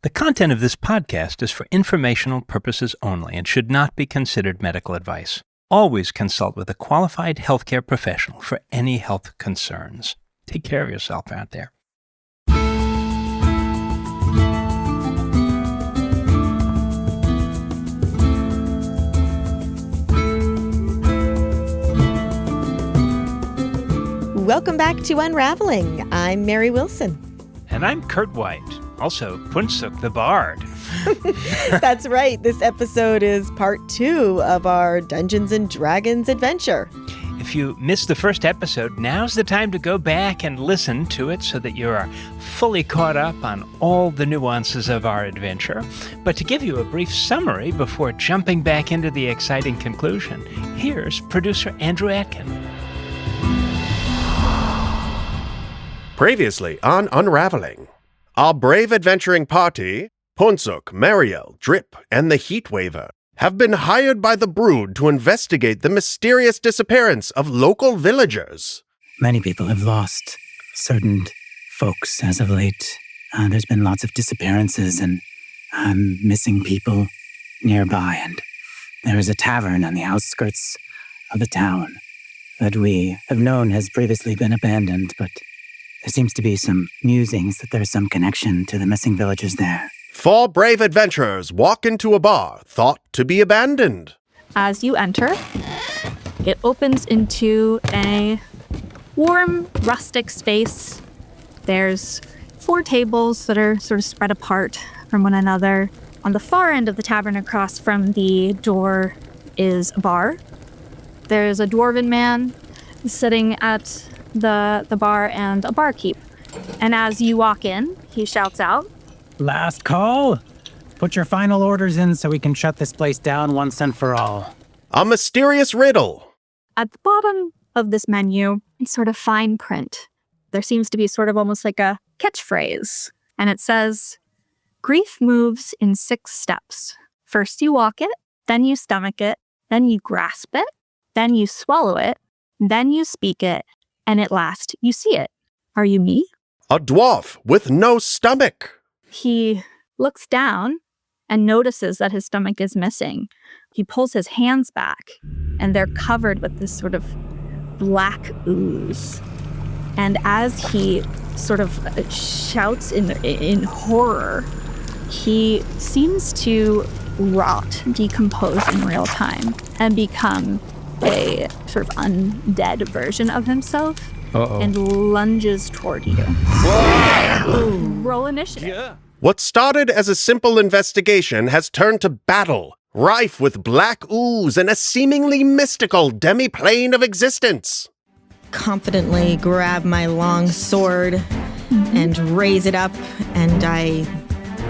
The content of this podcast is for informational purposes only and should not be considered medical advice. Always consult with a qualified healthcare professional for any health concerns. Take care of yourself out there. Welcome back to Unravelling. I'm Mary Wilson. And I'm Kurt White, also Punsuk the Bard. That's right. This episode is part 2 of our Dungeons & Dragons adventure. If you missed the first episode, now's the time to go back and listen to it so that you are fully caught up on all the nuances of our adventure. But to give you a brief summary before jumping back into the exciting conclusion, here's producer Andrew Atkin. Previously on Unravelling, our brave adventuring party, Punsuk, Mariel, Drip, and the Heatwaver, have been hired by the Brood to investigate the mysterious disappearance of local villagers. Many people have lost certain folks as of late. There's been lots of disappearances and missing people nearby, and there is a tavern on the outskirts of the town that we have known has previously been abandoned, but there seems to be some musings that there's some connection to the missing villagers there. 4 brave adventurers walk into a bar thought to be abandoned. As you enter, it opens into a warm, rustic space. There's 4 tables that are sort of spread apart from one another. On the far end of the tavern across from the door is a bar. There's a dwarven man sitting at the bar and a barkeep. And as you walk in, he shouts out, Last call. Put your final orders in so we can shut this place down once and for all. A mysterious riddle. At the bottom of this menu, in sort of fine print, there seems to be sort of almost like a catchphrase. And it says, grief moves in 6 steps. First you walk it, then you stomach it, then you grasp it, then you swallow it, then you speak it, and at last you see it. Are you me? A dwarf with no stomach. He looks down and notices that his stomach is missing. He pulls his hands back, and they're covered with this sort of black ooze. And as he sort of shouts in horror, he seems to rot, decompose in real time, and become a sort of undead version of himself. And lunges toward you. Roll initiative. Yeah. What started as a simple investigation has turned to battle, rife with black ooze and a seemingly mystical demi-plane of existence. Confidently grab my long sword and raise it up, and I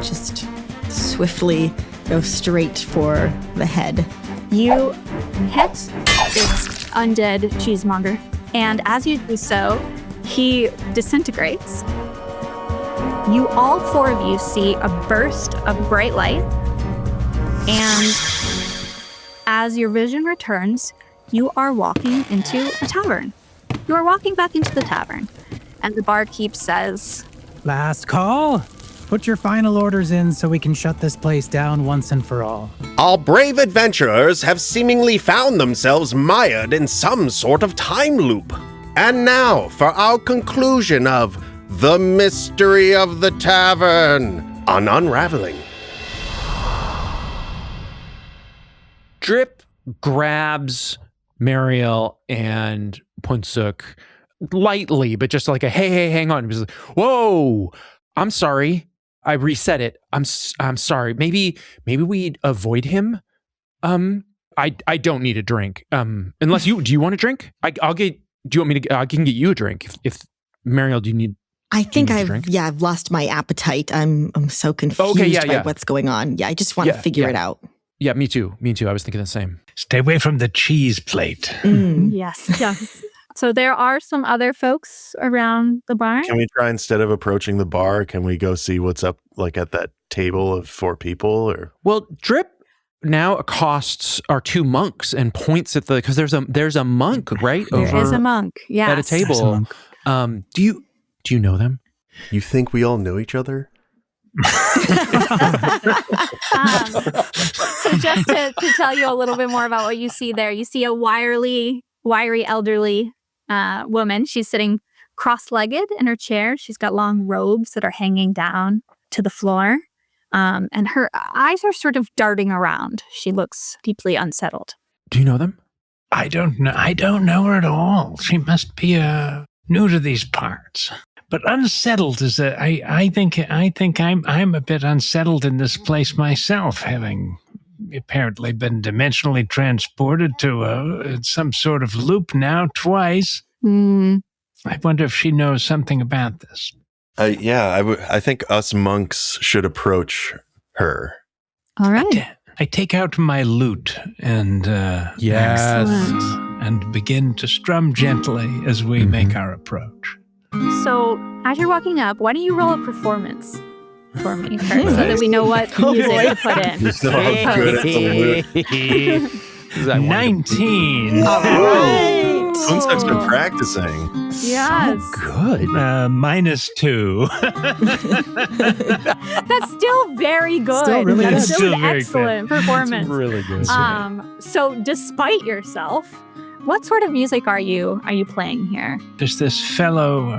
just swiftly go straight for the head. You hit this undead cheesemonger, and as you do so, he disintegrates. You all 4 of you see a burst of bright light, and as your vision returns, you are walking into a tavern. You are walking back into the tavern, and the barkeep says, Last call. Put your final orders in so we can shut this place down once and for all. Our brave adventurers have seemingly found themselves mired in some sort of time loop. And now for our conclusion of The Mystery of the Tavern on Unravelling. Drip grabs Mariel and Punsuk lightly, but just like a hey, hang on. He's like, whoa, I'm sorry. I reset it. I'm sorry. Maybe we avoid him. I don't need a drink. Unless do you want a drink? I'll get. Do you want me to? I can get you a drink. If Mariel, do you need? I think I've lost my appetite. I'm so confused by what's going on. Yeah, I just want to figure it out. Yeah, me too. I was thinking the same. Stay away from the cheese plate. Yes. So there are some other folks around the bar. Can we try, instead of approaching the bar, can we go see what's up, like at that table of 4 people? Or Well, Drip now accosts our 2 monks and points at because there's a monk right There over is a monk, yes. at a table. Do you know them? You think we all know each other? So just to tell you a little bit more about what you see there, you see a wiry elderly woman. She's sitting cross-legged in her chair. She's got long robes that are hanging down to the floor. And her eyes are sort of darting around. She looks deeply unsettled. Do you know them? I don't know her at all. She must be new to these parts. But unsettled is I think I'm a bit unsettled in this place myself, having apparently been dimensionally transported to some sort of loop now twice. I wonder if she knows something about this. I think us monks should approach her. All right. I take out my lute and Yes. and begin to strum gently as we make our approach. So as you're walking up, why don't you roll a performance for me first, so that we know what music to put in. You still have good at the lute. 19. All right. Punsek's been practicing. Yes. Good. -2. That's still very good. Still really That's good. still Still an very excellent performance. Really good. So despite yourself, what sort of music are you playing here? There's this fellow,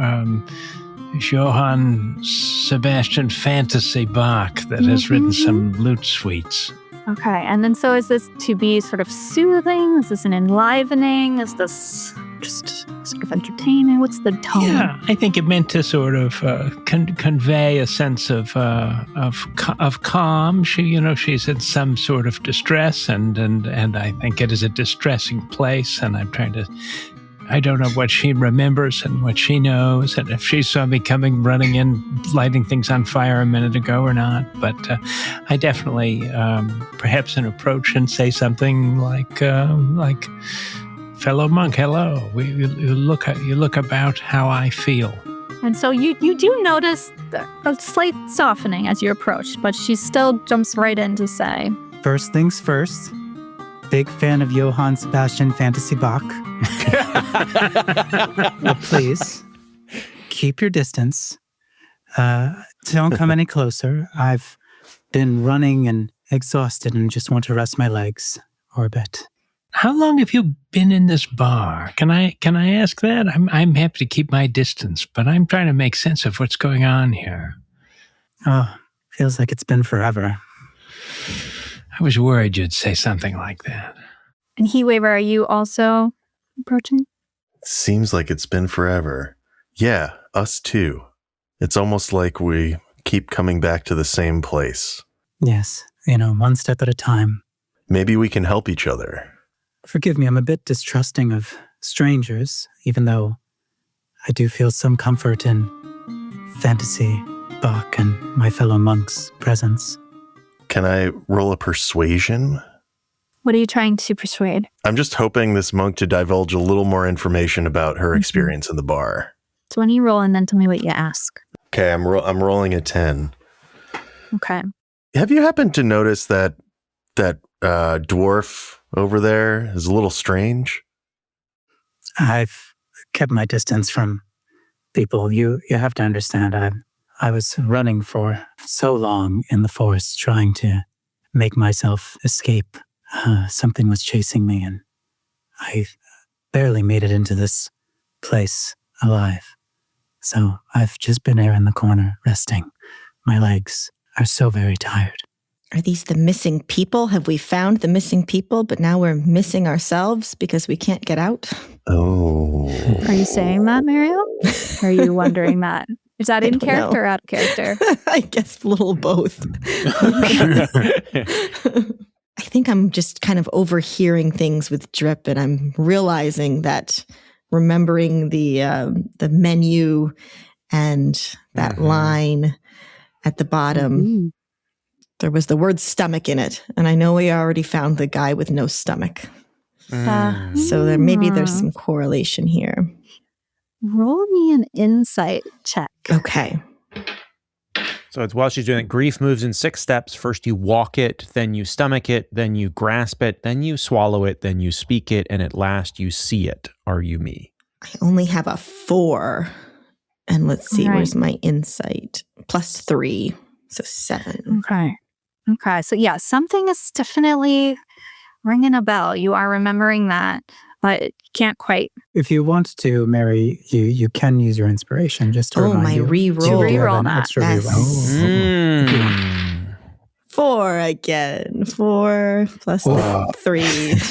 Johann Sebastian Fantasy Bach, that has written some lute suites. Okay, and then so is this to be sort of soothing? Is this an enlivening? Is this just sort of entertaining? What's the tone? Yeah, I think it meant to sort of convey a sense of calm. She's in some sort of distress, and I think it is a distressing place, and I'm trying to. I don't know what she remembers and what she knows, and if she saw me coming running in, lighting things on fire a minute ago or not. But I definitely, perhaps an approach and say something like, "Fellow monk, hello. You look about how I feel." And so you do notice a slight softening as you approach, but she still jumps right in to say, First things first, big fan of Johann Sebastian Fantasy Bach. But please, keep your distance. Don't come any closer. I've been running and exhausted and just want to rest my legs for a bit. How long have you been in this bar? Can I ask that? I'm happy to keep my distance, but I'm trying to make sense of what's going on here. Oh, feels like it's been forever. I was worried you'd say something like that. and Hewaver, are you also approaching? Seems like it's been forever. Yeah, us too. It's almost like we keep coming back to the same place. Yes, one step at a time. Maybe we can help each other. Forgive me, I'm a bit distrusting of strangers, even though I do feel some comfort in Fantasy, Bach, and my fellow monks' presence. Can I roll a persuasion? What are you trying to persuade? I'm just hoping this monk to divulge a little more information about her experience in the bar. So when you roll and then tell me what you ask. Okay, I'm rolling a 10. Okay. Have you happened to notice that dwarf over there is a little strange? I've kept my distance from people. You have to understand, I was running for so long in the forest trying to make myself escape. Something was chasing me, and I barely made it into this place alive. So I've just been here in the corner, resting. My legs are so very tired. Are these the missing people? Have we found the missing people, but now we're missing ourselves because we can't get out? Oh. Are you saying that, Mariel? Or are you wondering that? Is that in don't character know. or out of character? I guess a little both. I think I'm just kind of overhearing things with Drip, and I'm realizing that remembering the menu and that line at the bottom, there was the word stomach in it. And I know we already found the guy with no stomach. So maybe there's some correlation here. Roll me an insight check. Okay. So it's while she's doing it, grief moves in 6 steps. First you walk it, then you stomach it, then you grasp it, then you swallow it, then you speak it, and at last you see it. Are you me? I only have a 4. And let's see, All right. where's my insight? +3. So 7. Okay. So yeah, something is definitely ringing a bell. You are remembering that, but you can't quite. If you want to, Mary, you can use your inspiration just to remind my you. reroll. You do have Reroll an that. extra Yes. reroll. 4 again. 4 plus the 3.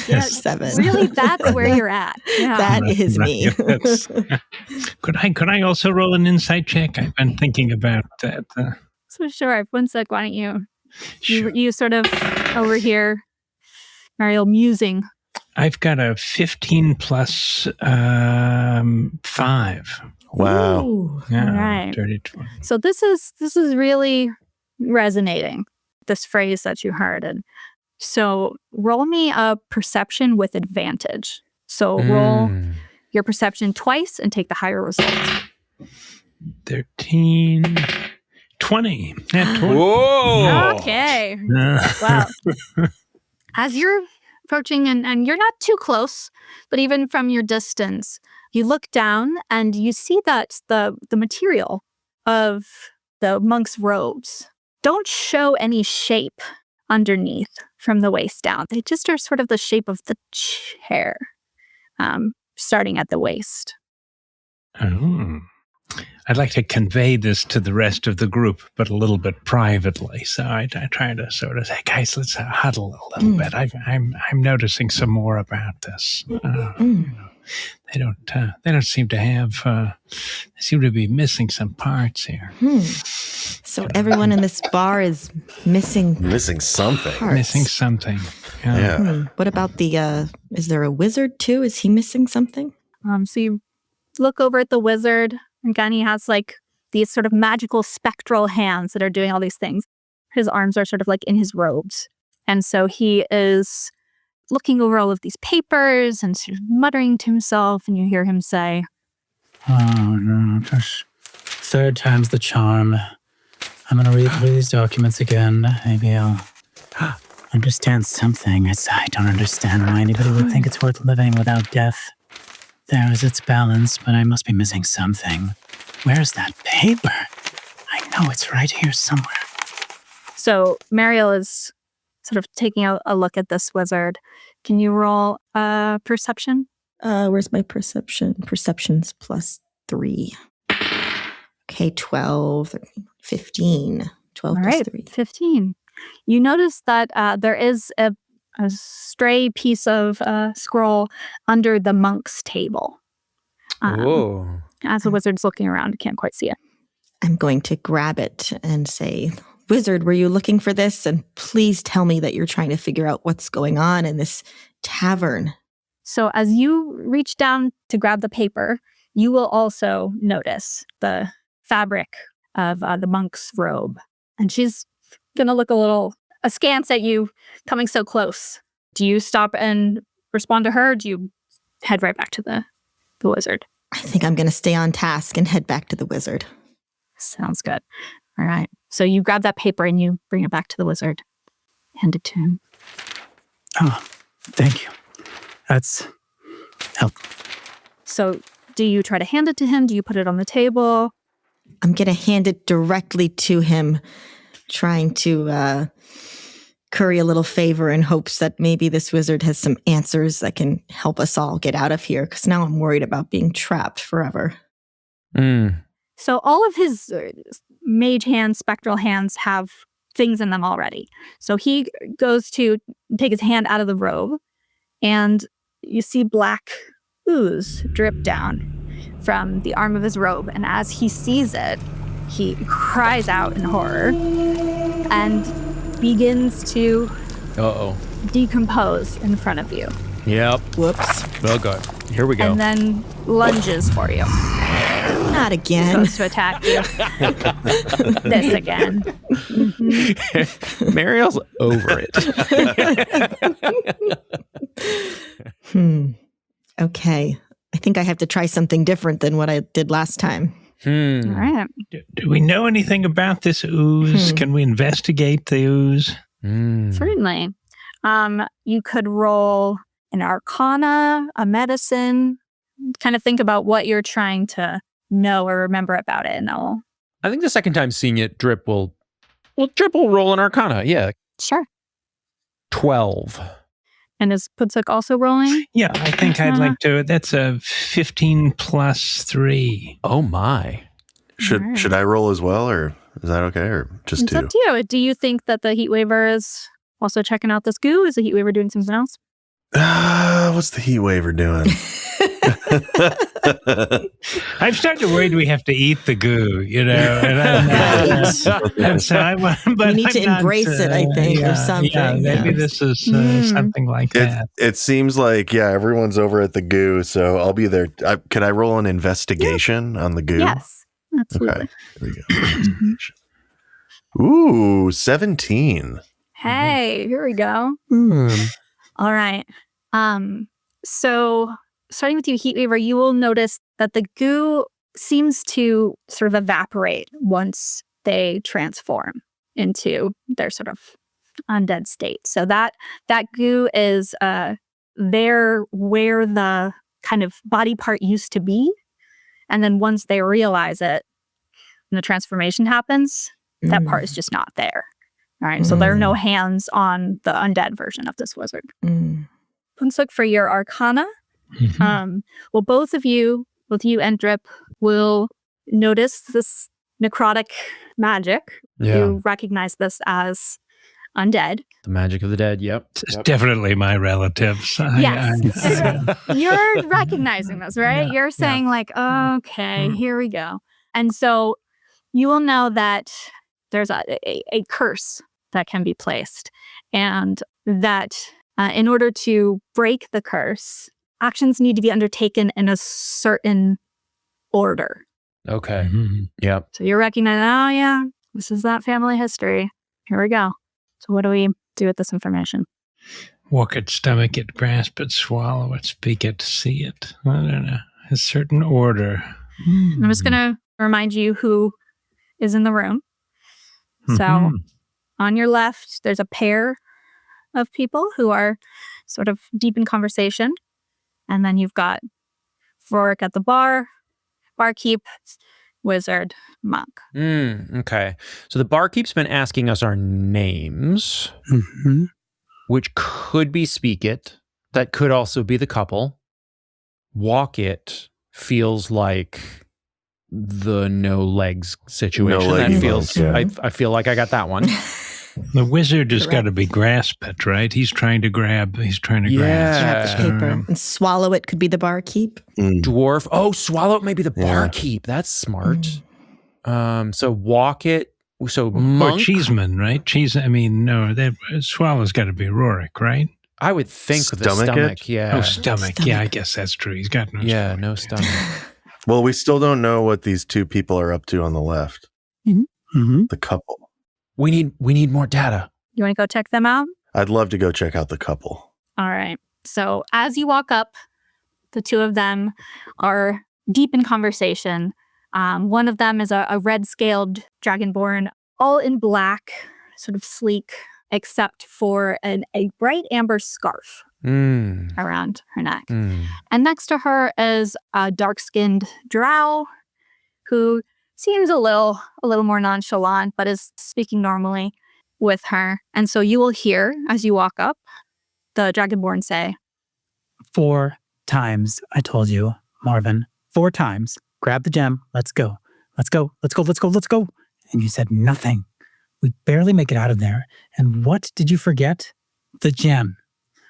Yeah, 7. Really, that's where you're at. Yeah. That is me. That's- Could I also roll an insight check? I've been thinking about that. So sure. One sec. Why don't you? Sure. You sort of overhear Mariel musing. I've got a 15 plus 5. Wow. Ooh. Yeah, All right. dirty 20. So this is really resonating, this phrase that you heard. And so roll me a perception with advantage. So roll your perception twice and take the higher result. 13, 20. Yeah, 20. Whoa. Okay. Wow. As you're approaching, and you're not too close, but even from your distance, you look down and you see that the material of the monk's robes don't show any shape underneath from the waist down. They just are sort of the shape of the chair, starting at the waist. Oh. I'd like to convey this to the rest of the group, but a little bit privately. So I try to sort of say, guys, let's huddle a little bit. I'm noticing some more about this. They don't seem to have. They seem to be missing some parts here. So everyone in this bar is missing something. parts. Missing something. Yeah. What about the? Is there a wizard too? Is he missing something? So you look over at the wizard. Again, he has like these sort of magical spectral hands that are doing all these things. His arms are sort of like in his robes. And so he is looking over all of these papers and sort of muttering to himself. And you hear him say, Oh, no. Just third time's the charm. I'm going to read through these documents again. Maybe I'll understand something. I don't understand why anybody would think it's worth living without death. There is its balance, but I must be missing something. Where's that paper? I know it's right here somewhere. So Mariel is sort of taking a look at this wizard. Can you roll perception? Where's my perception? Perception's plus 3. Okay, 12, 13, 15. 12 All plus right, 3. 15. You notice that there is a stray piece of scroll under the monk's table. Whoa. As the wizard's looking around, you can't quite see it. I'm going to grab it and say, Wizard, were you looking for this? And please tell me that you're trying to figure out what's going on in this tavern. So as you reach down to grab the paper, you will also notice the fabric of the monk's robe. And she's going to look a little askance at you coming so close. Do you stop and respond to her? Or do you head right back to the wizard? I think I'm going to stay on task and head back to the wizard. Sounds good. All right. So you grab that paper and you bring it back to the wizard. Hand it to him. Oh, thank you. That's helpful. So do you try to hand it to him? Do you put it on the table? I'm going to hand it directly to him, trying to curry a little favor in hopes that maybe this wizard has some answers that can help us all get out of here, because now I'm worried about being trapped forever. So all of his mage hands, spectral hands have things in them already. So he goes to take his hand out of the robe, and you see black ooze drip down from the arm of his robe. And as he sees it, he cries out in horror and begins to decompose in front of you. Yep. Whoops. Oh, God. Here we go. And then lunges for you. Not again. Goes to attack you. This again. Mariel's over it. Okay. I think I have to try something different than what I did last time. All right. Do we know anything about this ooze? Can we investigate the ooze? Certainly. You could roll an arcana, a medicine, kind of think about what you're trying to know or remember about it. And I think the second time seeing it, Drip will Well, triple roll an Arcana. Yeah. Sure. 12. And is Putsuk also rolling? Yeah, I think I'd like to. That's a 15 plus 3. Oh, my. Should I roll as well, or is that okay, or just It's 2? up to you. Do you think that the Heat Waver is also checking out this goo? Is the Heat Waver doing something else? What's the heat waver doing? I'm starting to worry we have to eat the goo, and I'm We need to embrace it, I think, or something. Yeah, maybe this is something like that. It seems like, everyone's over at the goo, so I'll be there. Could I roll an investigation on the goo? Yes, absolutely. Okay, here we go. Ooh, 17. Hey, here we go. All right. So starting with you, Heatweaver, you will notice that the goo seems to sort of evaporate once they transform into their sort of undead state. So that goo is there where the kind of body part used to be. And then once they realize it, and the transformation happens, that part is just not there. All right. So there are no hands on the undead version of this wizard. Punsuk, for your Arcana, well, both you and Drip will notice this necrotic magic. Yeah. You recognize this as undead. The magic of the dead. Yep. It's definitely my relatives. Yes. You're recognizing this, right? Yeah, You're saying okay, here we go. And so you will know that there's a curse that can be placed, and that in order to break the curse, actions need to be undertaken in a certain order. Okay. Yep. So you're recognizing, this is that family history. Here we go. So what do we do with this information? Walk it, stomach it, grasp it, swallow it, speak it, see it. I don't know. A certain order. I'm just going to remind you who is in the room. So on your left, there's a pair of people who are sort of deep in conversation. And then you've got Rorik at the bar, barkeep, wizard, monk. Okay. So the barkeep's been asking us our names, which could be speak it. That could also be the couple. Walk it feels like the no legs situation. No that leg feels. emotes, I feel like I got that one. The wizard has got to be grasp it, right? He's trying to grab. He's trying to grasp. Grab the paper and swallow it could be the barkeep. Dwarf. Oh, swallow it may be the barkeep. That's smart. So walk it. So monk. Or cheeseman, right? Swallow's got to be Rorik, right? I would think the Stomach stomach. it? Yeah. Oh, stomach. Yeah, I guess that's true. He's got no stomach. Yeah, no stomach. Well, we still don't know what these two people are up to on the left. The couple. We need more data. You want to go check them out? I'd love to go check out the couple. All right. So as you walk up, the two of them are deep in conversation. One of them is a red-scaled dragonborn, all in black, sort of sleek, except for a bright amber scarf around her neck. And next to her is a dark-skinned drow who seems a little more nonchalant, but is speaking normally with her. And so you will hear, as you walk up, the dragonborn say, 4 times, I told you, Marvin. 4 times. Grab the gem. Let's go. Let's go. Let's go. Let's go. Let's go. And you said nothing. We barely make it out of there. And what did you forget? The gem.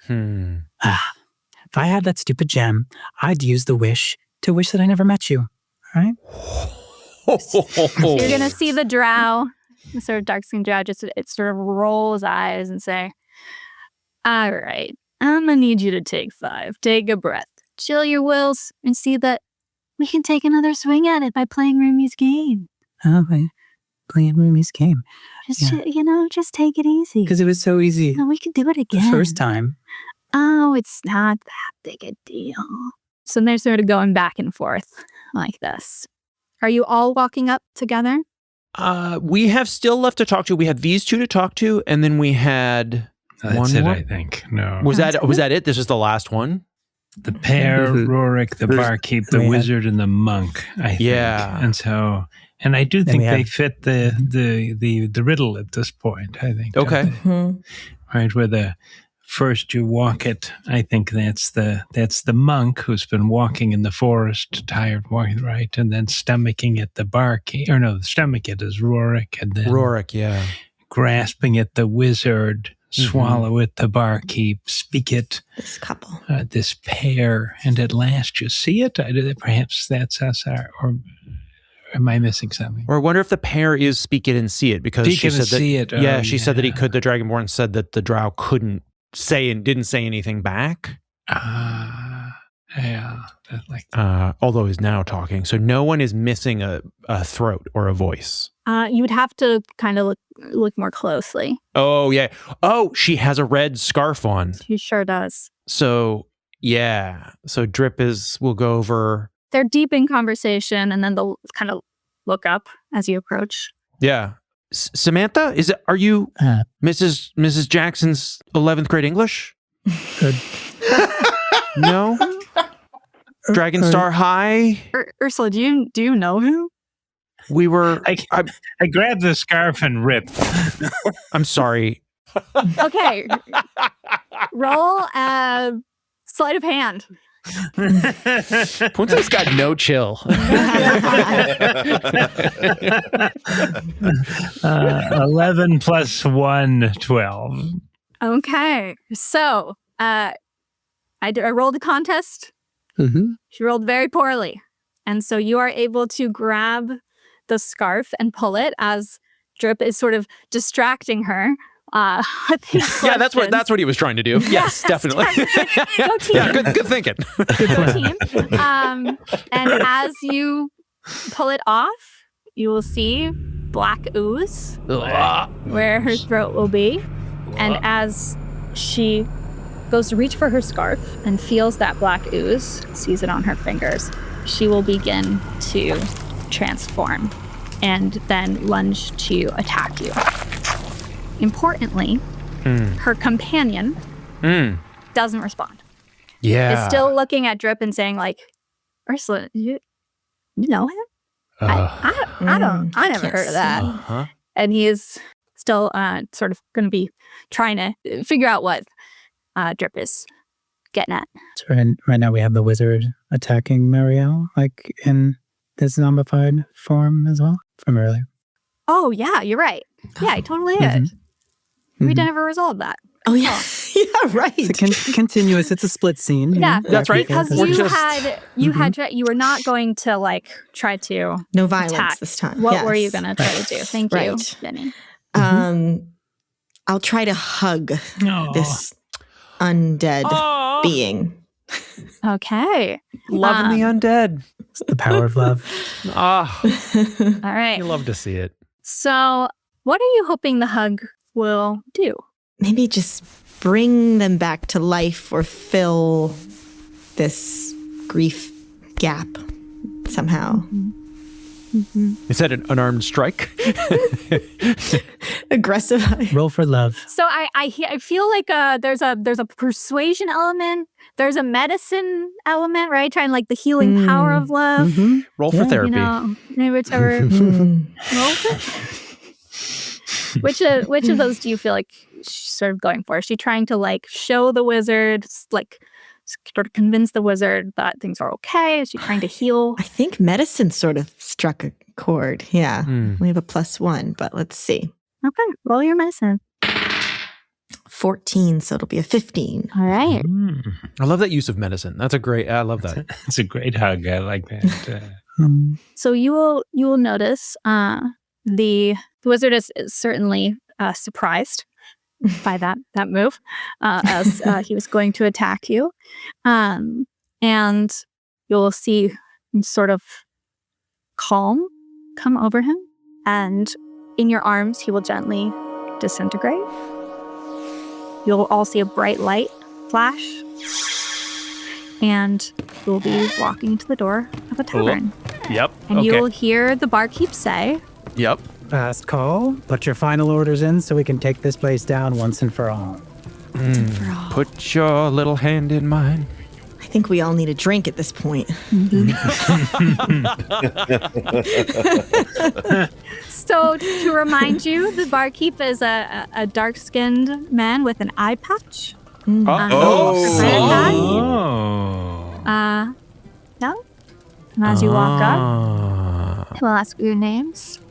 If I had that stupid gem, I'd use the wish to wish that I never met you. All right? You're going to see the drow, the sort of dark-skinned drow, it sort of roll his eyes and say, all right, I'm going to need you to take 5. Take a breath. Chill your wills and see that we can take another swing at it by playing Rumi's game. Oh, playing Rumi's game. Just take it easy. Because it was so easy. No, we can do it again. The first time. Oh, it's not that big a deal. So they're sort of going back and forth like this. Are you all walking up together? We have still left to talk to. We had these two to talk to, and then we had That's one it, more. I think. No. Was that it? This is the last one? The pair, Rorik, the barkeep, the wizard, and the monk, I think. Yeah. And so And I do Then think we have- they fit the riddle at this point, I think. don't Okay. they? Mhm. Right, where the first you walk it, I think that's the monk who's been walking in the forest, tired walking, right? And then stomaching at the barkeep, or no, stomach it is Rorik, and then Rorik, yeah. grasping at the wizard, swallow it the barkeep, speak it This couple. this pair, and at last you see it. Perhaps that's us, or am I missing something? Or I wonder if the pair is speak it and see it, because Speak she it and said that. see it. Yeah, Oh, she said that he yeah. could. The Dragonborn said that the drow couldn't say and didn't say anything back. Yeah, like Although he's now talking, so no one is missing a throat or a voice. You would have to kind of look more closely. Oh yeah. Oh, she has a red scarf on. She sure does. So yeah. So Drip will go over. They're deep in conversation, and then they'll kind of look up as you approach. Yeah. Samantha, are you Mrs. Jackson's 11th grade English? Good. No. Dragonstar High. Ursula, do you know him? We were. I grabbed the scarf and ripped. I'm sorry. Okay. Roll sleight of hand. Punza's got no chill. 11 plus 1, 12. Okay. So I rolled a contest. Mm-hmm. She rolled very poorly. And so you are able to grab the scarf and pull it as Drip is sort of distracting her. Yeah, that's what he was trying to do. Yes, definitely. Go team. Yeah, good thinking. Go team. And as you pull it off, you will see black ooze where her throat will be. And as she goes to reach for her scarf and feels that black ooze, sees it on her fingers, she will begin to transform and then lunge to attack you. Importantly, her companion doesn't respond. Yeah. Is still looking at Drip and saying, like, Ursula, you know him? I never heard of that. Uh-huh. And he is still sort of going to be trying to figure out what Drip is getting at. So right now we have the wizard attacking Marielle, like in this zombified form as well from earlier. Oh, yeah, you're right. Yeah, it totally is. We never resolved that. Oh, yeah. Yeah, right. It's continuous. It's a split scene. Yeah, that's right. Because We're you were not going to like try to No violence attack. this time. What Yes. were you going to try to do? Thank you, Right. Vinny. I'll try to hug Oh. this undead being. Okay. Loving the undead. It's the power of love. Ah, All right. you love to see it. So, what are you hoping the hug will do? Maybe just bring them back to life or fill this grief gap somehow. Is that an unarmed strike? Aggressive. Roll for love. So I feel like there's a persuasion element, there's a medicine element, right? Trying like the healing power of love. Mm-hmm. Roll for therapy. You know, maybe whichever. Roll for- Which of those do you feel like she's sort of going for? Is she trying to like show the wizard, like sort of convince the wizard that things are okay? Is she trying to heal? I think medicine sort of struck a chord. Yeah. We have a +1, but let's see. Okay, roll your medicine. 14, so it'll be a 15. All right. I love that use of medicine. I love that. It's a great hug. I like that. So you will notice the wizard is certainly surprised by that move as he was going to attack you, and you'll see sort of calm come over him, and in your arms he will gently disintegrate. You'll all see a bright light flash, and you'll be walking into the door of a tavern. Yep. And you will hear the barkeep say, Yep. Fast call. Put your final orders in so we can take this place down once and for all. Put your little hand in mine. think we all need a drink at this point. So to remind you, the barkeep is a dark-skinned man with an eye patch. Yeah. And as you walk up, he'll ask your names.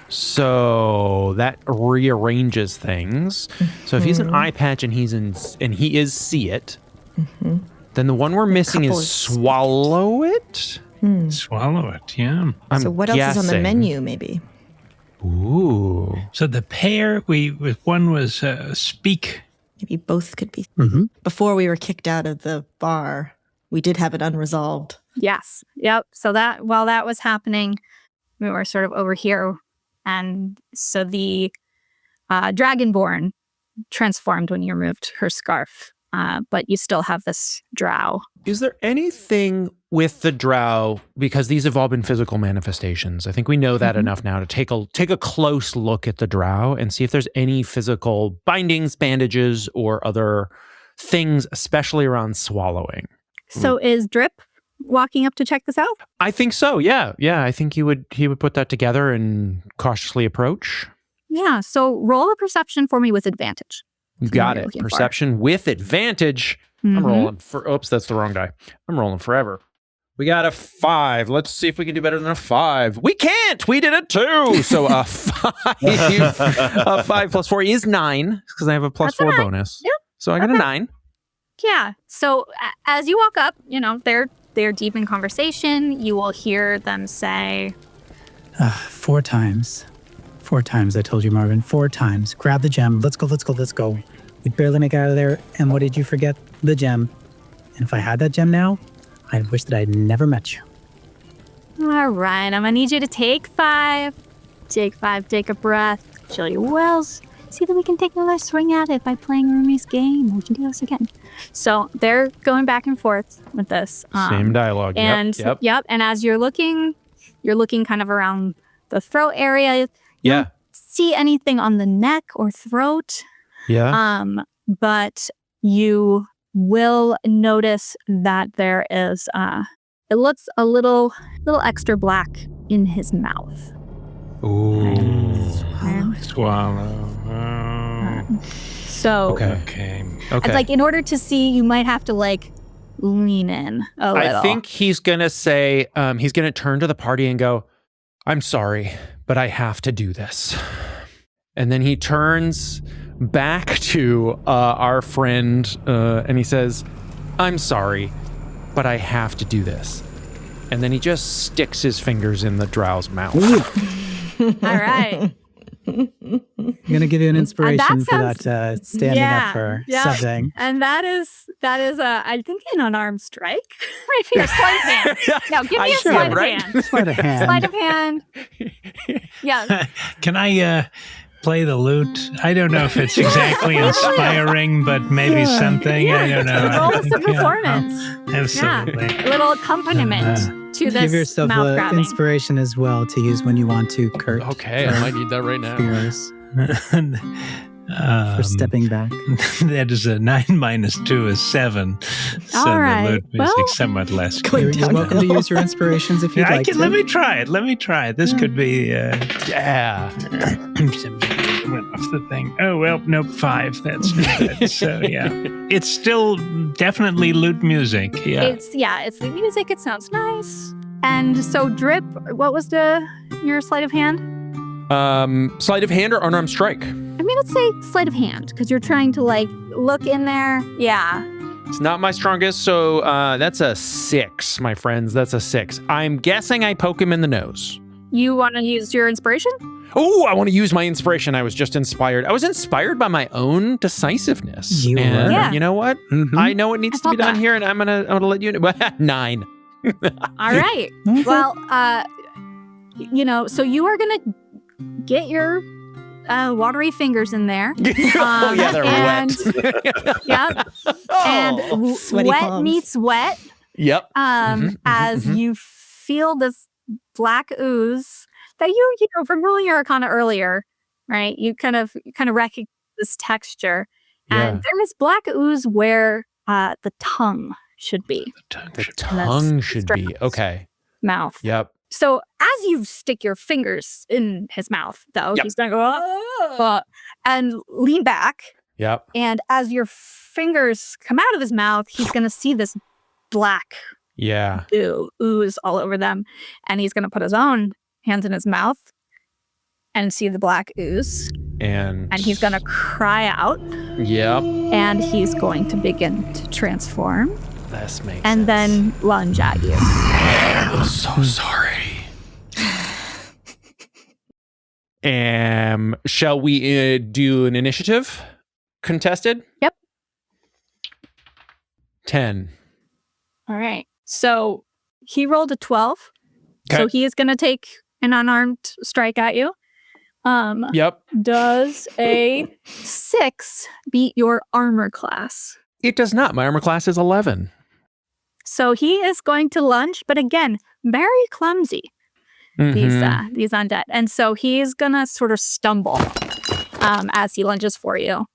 So that rearranges things. So if he's an eye patch and he is see it, then the one we're missing is swallow it. Swallow it, yeah. So what else is on the menu, maybe? Ooh. So the pair, one was speak. Maybe both could be. Before we were kicked out of the bar, we did have it unresolved. Yes. Yep. So that while that was happening, we were sort of over here. And so the Dragonborn transformed when you removed her scarf. But you still have this drow. Is there anything with the drow, because these have all been physical manifestations? I think we know that enough now to take a close look at the drow and see if there's any physical bindings, bandages, or other things, especially around swallowing. So is Drip walking up to check this out? I think so. Yeah. I think he would put that together and cautiously approach. Yeah. So roll a perception for me with advantage. You got it. Perception with advantage. I'm rolling for, oops, that's the wrong die. I'm rolling forever. We got a 5. Let's see if we can do better than a 5. We can't. We did a 2. So a 5. A 5 plus 4 is 9 because I have a plus 4 bonus. Yep. So I got a 9. Yeah. So as you walk up, they're deep in conversation. You will hear them say, 4 times. 4 times, I told you, Marvin. 4 times. Grab the gem. Let's go. We'd barely make it out of there. And what did you forget? The gem. And if I had that gem now, I'd wish that I'd never met you. all right, I'm going to need you to take 5. Take 5, take a breath. Chill your wells. See that we can take another swing at it by playing Rumi's game. We can do this again. So they're going back and forth with this. Same dialogue. And Yep. And as you're looking kind of around the throat area. You don't see anything on the neck or throat. Yeah. But you will notice that there is it looks a little extra black in his mouth. Ooh. Swallow. So Okay. it's like in order to see, you might have to lean in a little. I think he's gonna say, he's gonna turn to the party and go, "I'm sorry, but I have to do this." And then he turns back to our friend and he says, "I'm sorry, but I have to do this." And then he just sticks his fingers in the drow's mouth. All right. I'm going to give you an inspiration for that standing up for something. And that is I think an unarmed strike. Maybe a sleight of hand. No, give me a sleight of hand. Sleight of hand. Sleight of hand. Yeah. Can I play the lute? I don't know if it's exactly inspiring, but maybe something. I don't know. Roll us a performance. Absolutely. Yeah. A little accompaniment to this Give yourself mouth grabbing. inspiration as well to use when you want to, Kurt. Okay, I might need that right now. Yours. For stepping back. That is a 9 minus 2 is 7. So All right. the lute music somewhat less. You're welcome to use your inspirations if you'd like to. Let me try it. This could be went off the thing. Oh well, nope, 5. That's good. So yeah, it's still definitely lute music. Yeah, it's lute music. It sounds nice. And so, Drip, what was your sleight of hand? Sleight of hand or unarmed strike? I mean, let's say sleight of hand because you're trying to look in there. Yeah. It's not my strongest, so that's a 6, my friends. That's a 6. I'm guessing I poke him in the nose. You want to use your inspiration? Oh, I want to use my inspiration. I was just inspired. I was inspired by my own decisiveness. You were. Yeah. You know what? Mm-hmm. I know what needs to be done here, and I'm gonna let you know. 9. All right. Well, so you are gonna get your watery fingers in there. Oh yeah, they're wet. Yep. And Sweaty wet palms. meets wet. Yep. As you feel this black ooze that you from rolling your Arcana earlier, right? You kind of recognize this texture, and there is black ooze where the tongue should be. The tongue should be. Strip's Okay. Mouth. Yep. So as you stick your fingers in his mouth, though, he's going to go and lean back. Yep. And as your fingers come out of his mouth, he's going to see this black ooze all over them. And he's going to put his own hands in his mouth and see the black ooze. And he's going to cry out. Yep. And he's going to begin to transform. This makes and sense. then lunge at you. I'm so sorry. Shall we do an initiative? Contested? Yep. 10. All right. So he rolled a 12. Okay. So he is going to take an unarmed strike at you. Yep. Does a 6 beat your armor class? It does not. My armor class is 11. So he is going to lunge, but again, very clumsy. These undead. And so he's going to sort of stumble as he lunges for you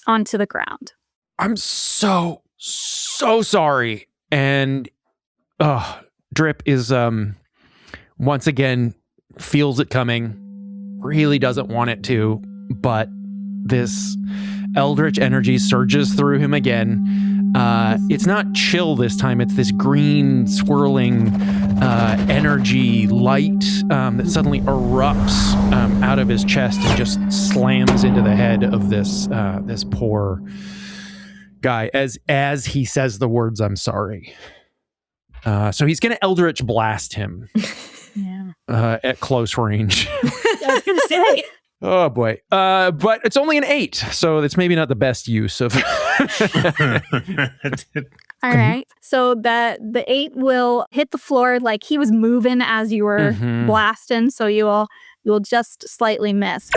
onto the ground. I'm so sorry. And Drip is once again feels it coming, really doesn't want it to, but this eldritch energy surges through him again. It's not chill this time, it's this green swirling energy light that suddenly erupts out of his chest and just slams into the head of this poor guy as he says the words, "I'm sorry." So he's going to Eldritch Blast him at close range. I was going to say. Oh, boy. But it's only an 8, so it's maybe not the best use of... All right. So the 8 will hit the floor like he was moving as you were blasting, so you will just slightly miss.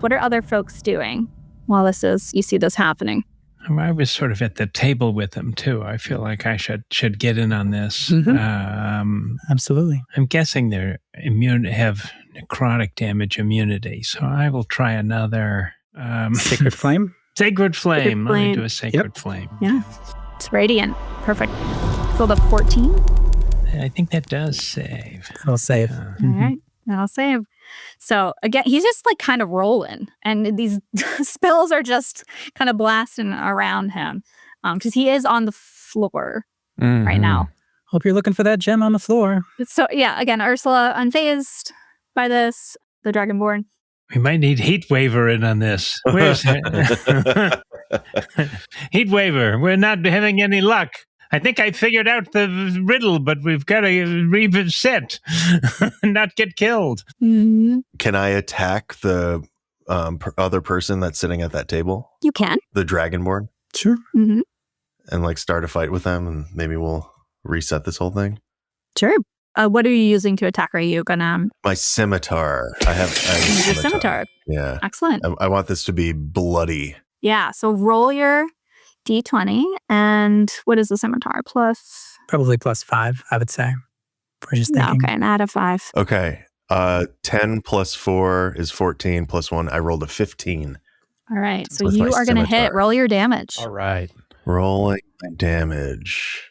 What are other folks doing while you see this happening? I was sort of at the table with them too. I feel like I should get in on this. Absolutely. I'm guessing they're have necrotic damage immunity, so I will try another Sacred Flame. Sacred Flame. Let me Flame. do a Sacred Flame. Yeah. It's radiant. Perfect. So the 14. I think that does save. I'll save. All right. That'll save. So again, he's just like kind of rolling, and these spells are just kind of blasting around him because he is on the floor right now. Hope you're looking for that gem on the floor. So yeah, again, Ursula unfazed by this, the Dragonborn. We might need Heatwaver in on this. Where's Heatwaver? We're not having any luck. I think I figured out the riddle, but we've got to reset and not get killed. Can I attack the other person that's sitting at that table? You can. The Dragonborn? Sure. Mm-hmm. And like start a fight with them, and maybe we'll reset this whole thing? Sure. What are you using to attack? Are you gonna... My scimitar. I have Your scimitar. Yeah. Excellent. I want this to be bloody. Yeah. So roll your D20, and what is the scimitar? Plus... Probably +5, I would say. We're just thinking. Okay, and add a 5. Okay. 10 plus 4 is 14 plus 1. I rolled a 15. All right. So With you my are going to hit. scimitar. Roll your damage. All right. Rolling damage.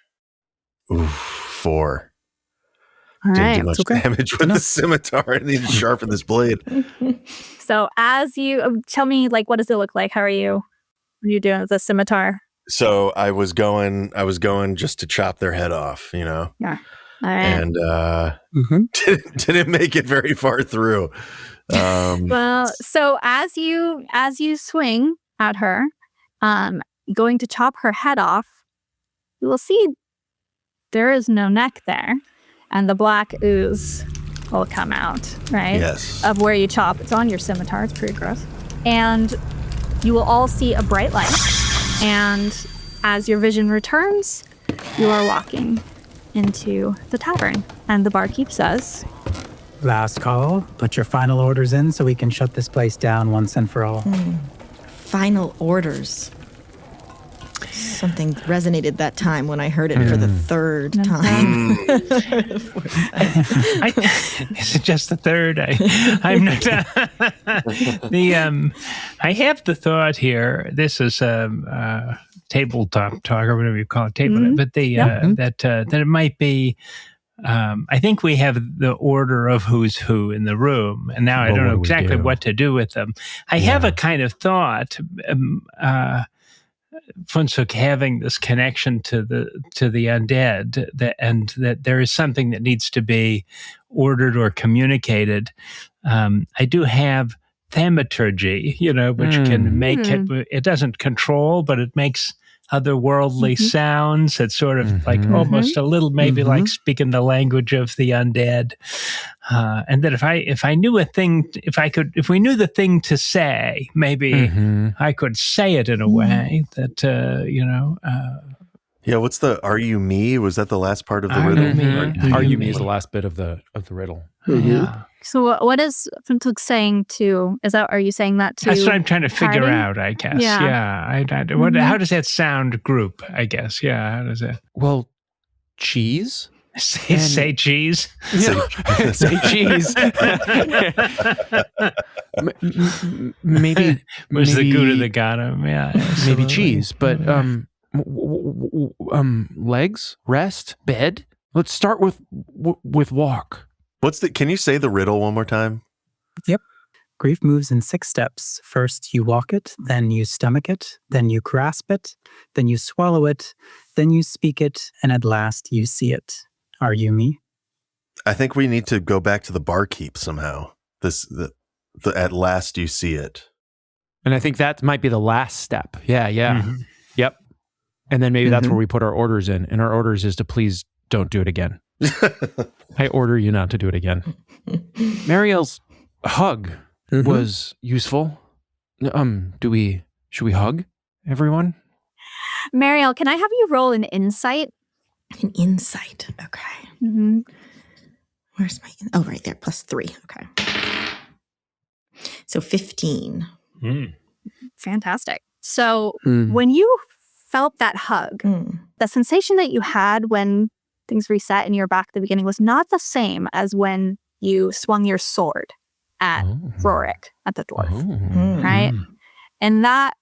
Oof, 4. All Didn't right. do much okay. damage with the scimitar. I need to sharpen this blade. So as you... tell me, like, what does it look like? What are you doing with the scimitar? So I was going just to chop their head off, you know? Yeah. All right. And didn't make it very far through. Well, so as you swing at her, going to chop her head off, you will see there is no neck there, and the black ooze will come out, right? Yes. Of where you chop. It's on your scimitar. It's pretty gross. And you will all see a bright light, and as your vision returns, you are walking into the tavern, and the barkeep says, Last call. Put your final orders in so we can shut this place down once and for all. Final orders. Something resonated that time when I heard it for the third time. Is it just the third? I'm not. I have the thought here. This is tabletop talk or whatever you call it, but that it might be. I think we have the order of who's who in the room, and now I don't know exactly what to do with them. I have a kind of thought. Funsuk having this connection to the undead, and that there is something that needs to be ordered or communicated. I do have thaumaturgy, which can make it doesn't control, but it makes otherworldly sounds. It's sort of like almost a little, maybe like speaking the language of the undead. And that if I knew a thing, if we knew the thing to say, maybe I could say it in a way that, Yeah, what's the "Are you me"? Was that the last part of the riddle? Are you me is the last bit of the riddle. Yeah. So what is Funtuk saying to? Are you saying that to? That's what I'm trying to figure party? out. I guess. Yeah. How does that sound? Group. I guess. Yeah. How does it? Well, cheese. Say cheese. Yeah. Say cheese. maybe was the Gouda that got him. Yeah. Absolutely. Maybe cheese, but legs, rest, bed. Let's start with walk. Can you say the riddle one more time? Yep. Grief moves in 6 steps. First, you walk it, then you stomach it, then you grasp it, then you swallow it, then you speak it, and at last you see it. Are you me? I think we need to go back to the barkeep somehow. The at last you see it. And I think that might be the last step. Yeah. Yep. And then maybe that's where we put our orders in. And our orders is to please don't do it again. I order you not to do it again. Mariel's hug was useful. Should we hug everyone? Mariel, can I have you roll an insight? An insight. Okay. Where's my... Oh, right there. +3. Okay. So 15. Fantastic. So when you felt that hug, the sensation that you had when things reset and you were back at the beginning was not the same as when you swung your sword at Rorik, at the dwarf, right? And that,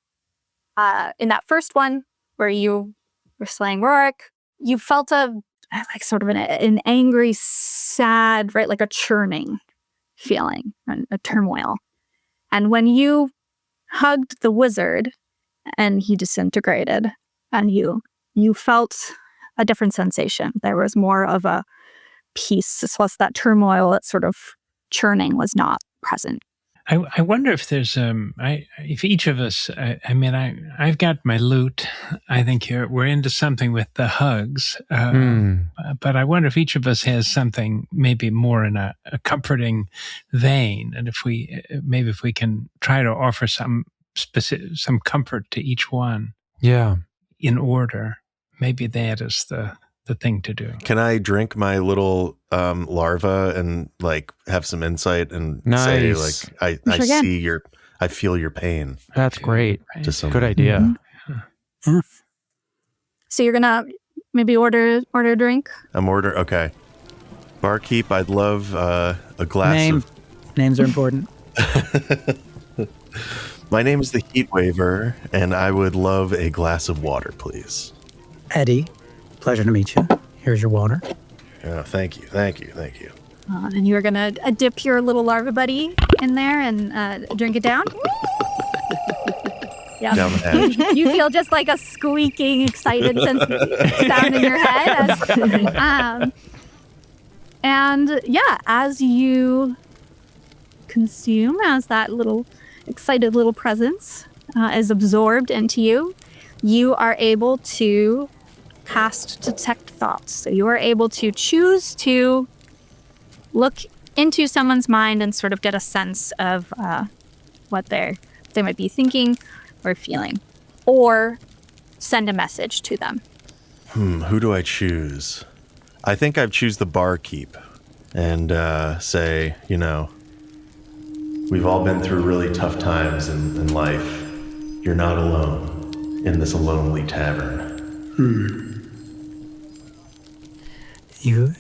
in that first one where you were slaying Rorik, you felt an angry, sad, right, like a churning feeling, a turmoil. And when you hugged the wizard and he disintegrated, and you felt a different sensation. There was more of a peace, plus that turmoil, that sort of churning was not present. I wonder if there's if each of us, I've got my loot. I think we're into something with the hugs, but I wonder if each of us has something maybe more in a comforting vein, and if we can try to offer some comfort to each one. Yeah, in order. Maybe that is the thing to do. Can I drink my little larva and like have some insight and say like I see I feel your pain. That's great. Just good idea. So you're gonna maybe order a drink? Okay. Barkeep, I'd love a glass of... Names are important. My name is the Heat Waver, and I would love a glass of water, please. Eddie, pleasure to meet you. Here's your water. Oh, thank you. And you were gonna dip your little larva buddy in there and drink it down? Yeah. Down the hatch. You feel just like a squeaking, excited sound in your head. And yeah, as you consume, as that little excited little presence is absorbed into you, you are able to cast Detect Thoughts. So you are able to choose to look into someone's mind and sort of get a sense of what they might be thinking or feeling, or send a message to them. Who do I choose? I think I'd choose the barkeep and say, we've all been through really tough times in life. You're not alone in this lonely tavern. You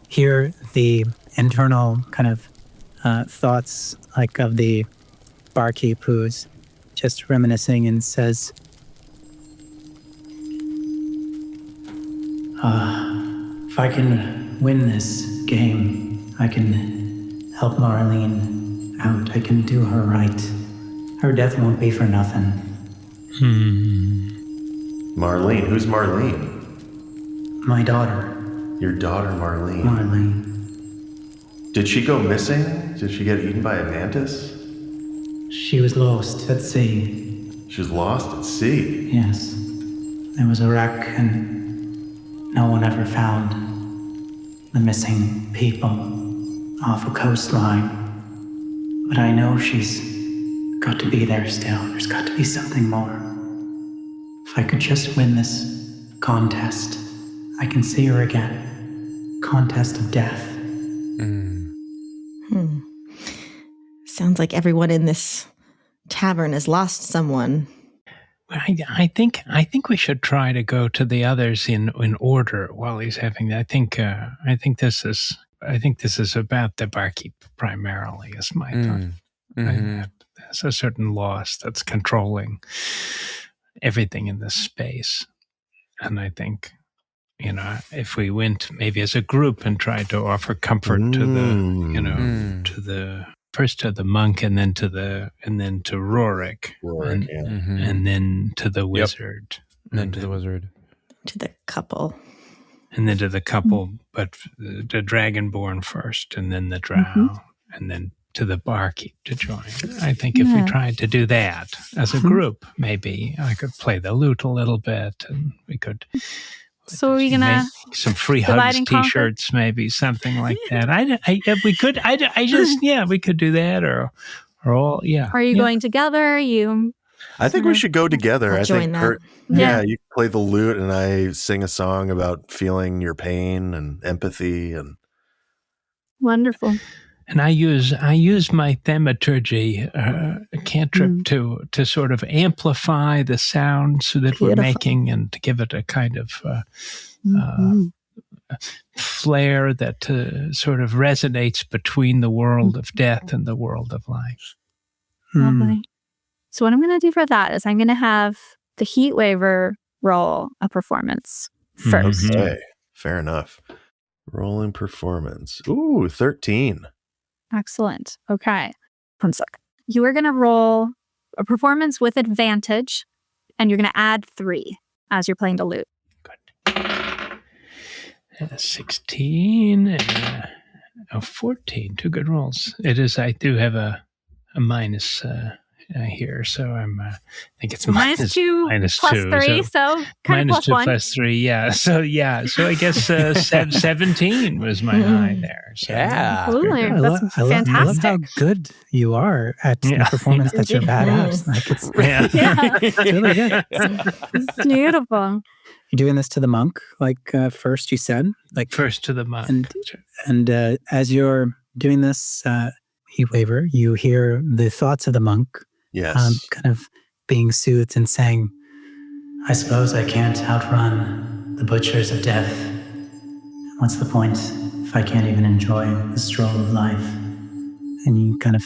hear the internal kind of thoughts like of the barkeep who's just reminiscing and says, If I can win this game, I can help Marlene out. I can do her right. Her death won't be for nothing. Marlene? Who's Marlene? My daughter. Your daughter, Marlene. Marlene. Did she go missing? Did she get eaten by a mantis? She was lost at sea. She was lost at sea? Yes. There was a wreck and no one ever found the missing people off a coastline. But I know she's got to be there still. There's got to be something more. If I could just win this contest, I can see her again. Contest of death. Sounds like everyone in this tavern has lost someone. I think we should try to go to the others in order while he's having that. I think this is about the barkeep primarily, is my thought. There's a certain loss that's controlling everything in this space, and I think, if we went maybe as a group and tried to offer comfort to the first to the monk and then to Rorik, and then to the wizard, and then to the wizard, to the couple, and then to the couple, but the dragonborn first, and then the drow, and then to the barkeep to join. I think if we tried to do that as a group, maybe I could play the lute a little bit, and we could. So are we gonna make some free hugs T-shirts, maybe something like that? We could. We could do that, or all. Yeah. Are you going together? I think we should go together. I'll join that. Kurt, you play the lute, and I sing a song about feeling your pain and empathy, and wonderful. And I use my thaumaturgy cantrip to sort of amplify the sounds that we're making and to give it a kind of flair that sort of resonates between the world of death and the world of life. Lovely. So what I'm going to do for that is I'm going to have the Heat Waver roll a performance first. Okay, fair enough. Rolling performance. Ooh, 13. Excellent. Okay. Punsuk. You are going to roll a performance with advantage, and you're going to add 3 as you're playing the lute. Good. 16 and 14. 2 good rolls. It is. I do have a minus here, so I think it's minus 2 plus 3, so kind of plus 2 1. plus 3, yeah. So I guess 17 was my high there. So. Yeah, that's fantastic. I love how good you are at the performance that you're bad at. Like it's really good. It's beautiful. You're doing this to the monk, like first you said, like first to the monk, and as you're doing this Heat Waver, you hear the thoughts of the monk. Yes. Kind of being soothed and saying, I suppose I can't outrun the butchers of death. What's the point if I can't even enjoy the stroll of life? And you kind of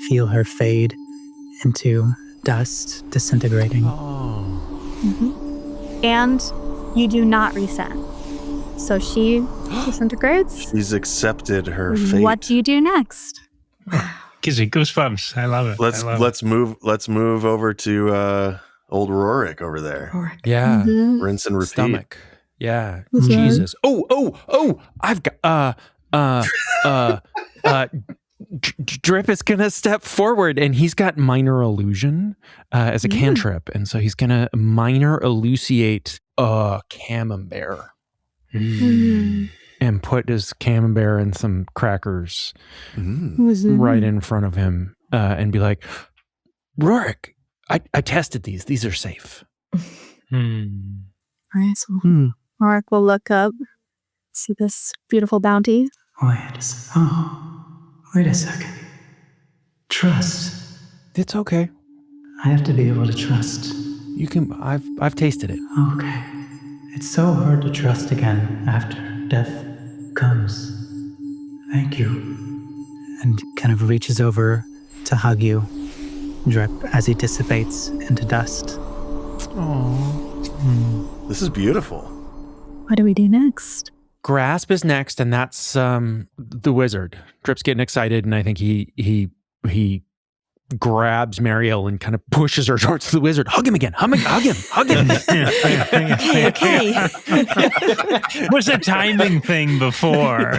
feel her fade into dust, disintegrating. And you do not reset. So she disintegrates. She's accepted her fate. What do you do next? Gives me goosebumps. I love it. Let's move over to old Rorik over there. Yeah. Rinse and repeat. Stomach. Yeah. Jesus. Oh, I've got Drip is gonna step forward, and he's got minor illusion as a cantrip, and so he's gonna minor elucidate a camembert. And put his camembert and some crackers right in front of him and be like, Rorik, I tested these. These are safe. All right, so Rorik will look up, see this beautiful bounty. Wait a second. Trust. It's okay. I have to be able to trust. You can. I've tasted it. Okay. It's so hard to trust again after death comes. Thank you. And kind of reaches over to hug you, Drip, as he dissipates into dust. This is beautiful. What do we do next? Grasp is next, and that's the wizard. Drip's getting excited, and I think he grabs Mariel and kind of pushes her towards the wizard. Hug him again. Hug him. Okay. It was a timing thing before.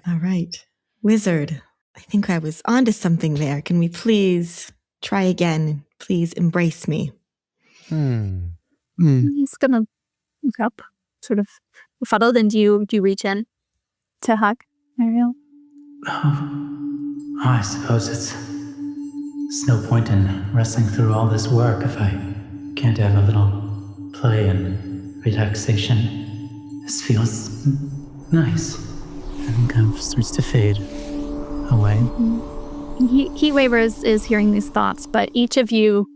All right. Wizard, I think I was onto something there. Can we please try again? Please embrace me. He's gonna look up, sort of befuddled, and do you reach in to hug Mariel? Oh, I suppose it's no point in wrestling through all this work if I can't have a little play and relaxation. This feels nice. And kind of starts to fade away. Heatwaver is hearing these thoughts, but each of you,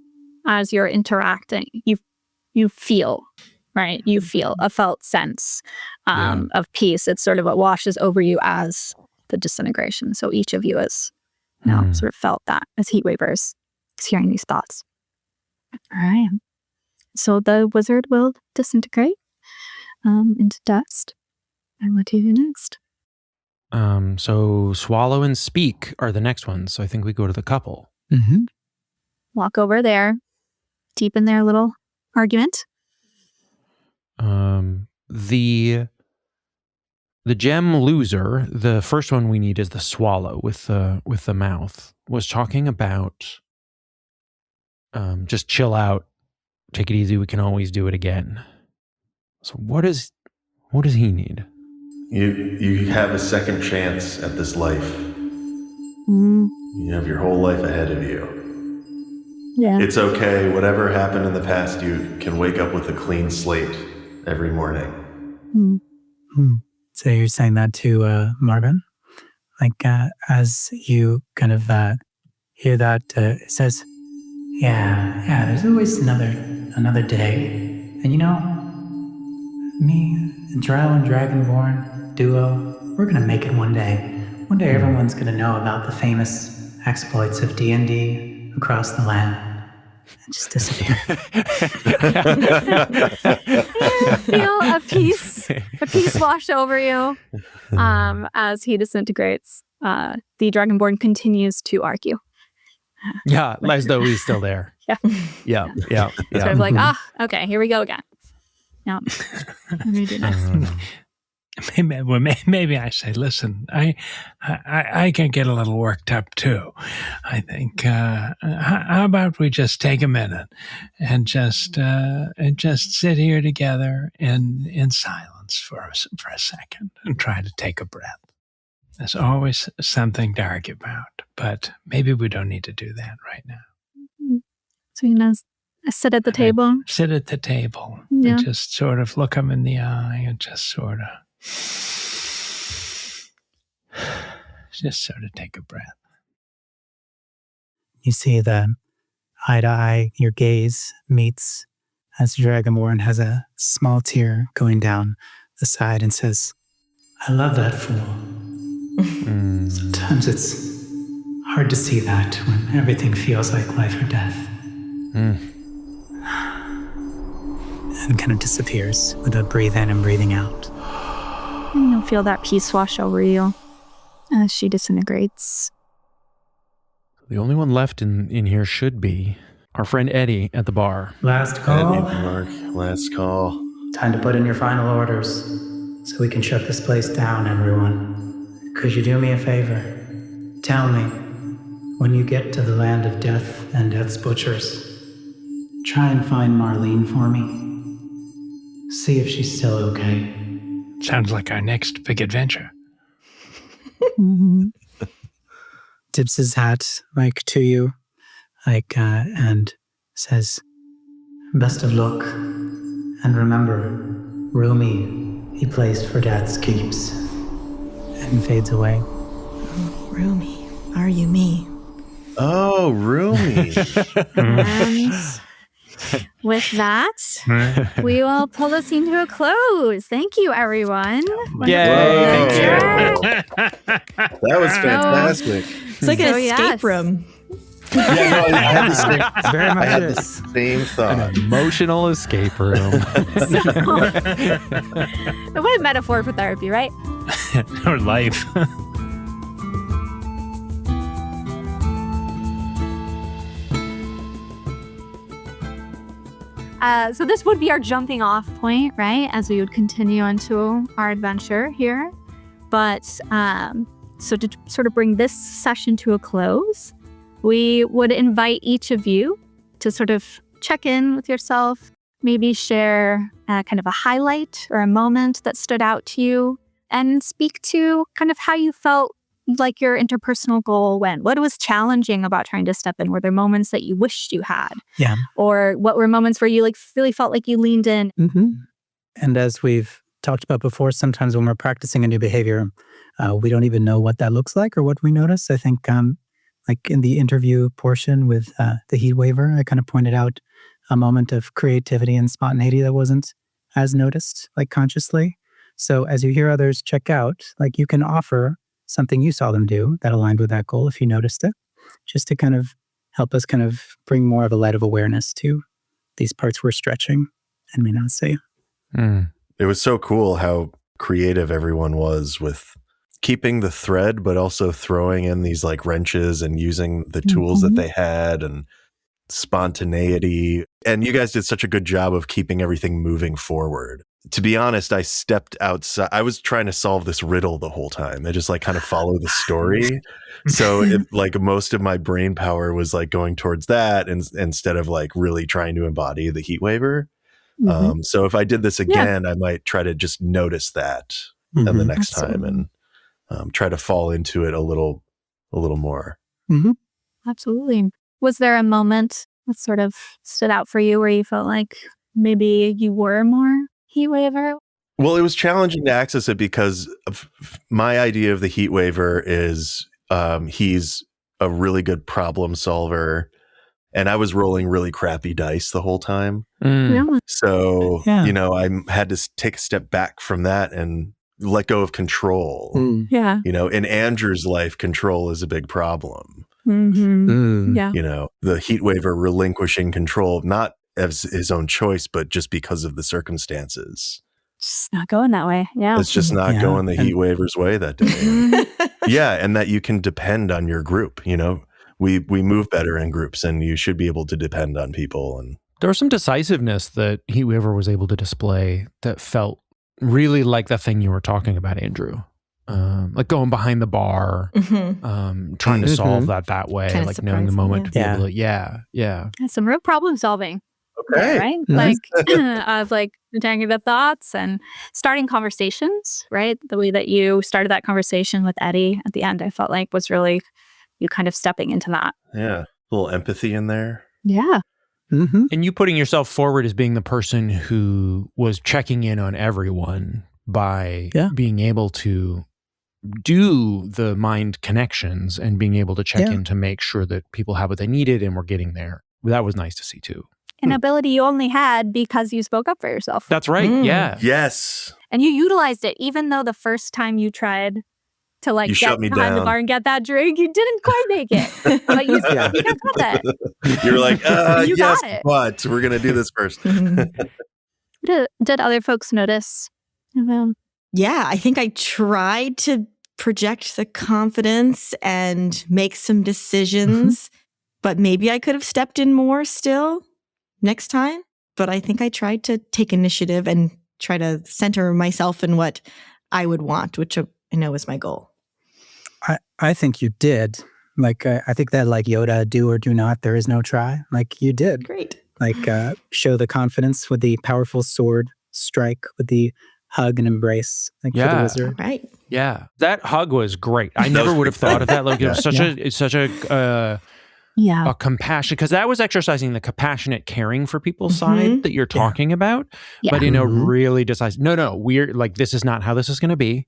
as you're interacting, you feel, right? You feel a felt sense of peace. It's sort of what washes over you as the disintegration. So each of you has now sort of felt that as Heatwaver is hearing these thoughts. All right. So the wizard will disintegrate into dust. And what do you do next? So swallow and speak are the next ones. So I think we go to the couple. Mm-hmm. Walk over there, deepen their little argument. The gem loser, the first one we need is the swallow with the mouth, was talking about just chill out, take it easy, we can always do it again. So what does he need? You have a second chance at this life. You have your whole life ahead of you. Yeah. It's okay. Whatever happened in the past, you can wake up with a clean slate every morning. So you're saying that to Marvin? Like, as you kind of hear that, it says, yeah, there's always another day. And me, Drow and Dragonborn duo, we're going to make it one day. One day everyone's going to know about the famous exploits of D&D across the land. And just disappear. Feel a peace wash over you as he disintegrates. The Dragonborn continues to argue. Yeah, as though he's still there. Yeah. Sort of like, okay, here we go again. Yeah. What do we do next? Maybe I say, listen, I can get a little worked up too. I think, how about we just take a minute and just sit here together in silence for a second and try to take a breath. There's always something to argue about, but maybe we don't need to do that right now. So sit at the table. Sit at the table and just sort of look them in the eye and just sort of take a breath. You see the eye to eye, your gaze meets as Dragonborn has a small tear going down the side and says, I love that fool. Sometimes it's hard to see that when everything feels like life or death. And kind of disappears with a breathe in and breathing out. And you'll feel that peace wash over you as she disintegrates. The only one left in here should be our friend Eddie at the bar. Last call. Eddie, Mark, last call. Time to put in your final orders so we can shut this place down, everyone. Could you do me a favor? Tell me, when you get to the land of death and death's butchers, try and find Marlene for me. See if she's still okay. Sounds like our next big adventure. Tips his hat, to you, and says, best of luck. And remember, Rumi, he plays for death's keeps. And fades away. Oh, Rumi, are you me? Oh, Rumi. And with that, we will pull the scene to a close. Thank you, everyone. Yay! That was fantastic. It's like an escape room. Yeah, no, I had the same, It's very much I had it. the same thought. An emotional escape room. What a metaphor for therapy, right? Or life. So this would be our jumping off point, right? As we would continue into our adventure here. But so to sort of bring this session to a close, we would invite each of you to sort of check in with yourself, maybe share kind of a highlight or a moment that stood out to you, and speak to kind of how you felt like your interpersonal goal went. What was challenging about trying to step in? Were there moments that you wished you had? Yeah. Or what were moments where you like really felt like you leaned in? Mm-hmm. And as we've talked about before, sometimes when we're practicing a new behavior, we don't even know what that looks like or what we notice. I think like in the interview portion with the heat waiver, I kind of pointed out a moment of creativity and spontaneity that wasn't as noticed, like consciously. So as you hear others check out, like you can offer something you saw them do that aligned with that goal if you noticed it, just to kind of help us kind of bring more of a light of awareness to these parts we're stretching and may not see. It was so cool how creative everyone was with keeping the thread, but also throwing in these like wrenches and using the tools that they had and spontaneity. And you guys did such a good job of keeping everything moving forward. To be honest, I stepped outside. I was trying to solve this riddle the whole time. I just like kind of follow the story. So like most of my brain power was like going towards that instead of like really trying to embody the heat waiver. So if I did this again, I might try to just notice that and the next time and try to fall into it a little more. Absolutely. Was there a moment that sort of stood out for you where you felt like maybe you were more heat waiver? Well, it was challenging to access it because of my idea of the heat waiver is he's a really good problem solver. And I was rolling really crappy dice the whole time. So, you know, I had to take a step back from that and let go of control. Yeah. You know, in Andrew's life, control is a big problem. Yeah. You know, the heat waiver relinquishing control, not as his own choice, but just because of the circumstances. It's not going that way. Yeah. It's just not going the heat waiver's way that day. Yeah. And that you can depend on your group. You know, we move better in groups and you should be able to depend on people. And there was some decisiveness that Heat Waiver was able to display that felt really like the thing you were talking about, Andrew. Like going behind the bar, trying to solve that way, Kinda like knowing the moment to be able to, That's some real problem solving. okay. Right? Like of like detecting the thoughts and starting conversations, right? The way that you started that conversation with Eddie at the end, I felt like was really you kind of stepping into that. Yeah. A little empathy in there. Yeah. And you putting yourself forward as being the person who was checking in on everyone by being able to do the mind connections and being able to check in to make sure that people have what they needed and we're getting there. That was nice to see too. An ability you only had because you spoke up for yourself. That's right. Yeah. Yes. And you utilized it, even though the first time you tried to like get behind the bar and get that drink, you didn't quite make it. But you got that. You were like, You yes, got it. but we're going to do this first. Did other folks notice? Yeah, I think I tried to project the confidence and make some decisions, but maybe I could have stepped in more still next time. But I think I tried to take initiative and try to center myself in what I would want, which I know is my goal. I think you did. Like, I think that like Yoda, do or do not, there is no try. Like you did. Great. Like show the confidence with the powerful sword strike, with the hug and embrace, like for the wizard. Right. Yeah. That hug was great. I never would have thought of that. Like it was such a compassion, because that was exercising the compassionate caring for people's side that you're talking about, but in a really decisive, we're like, this is not how this is going to be.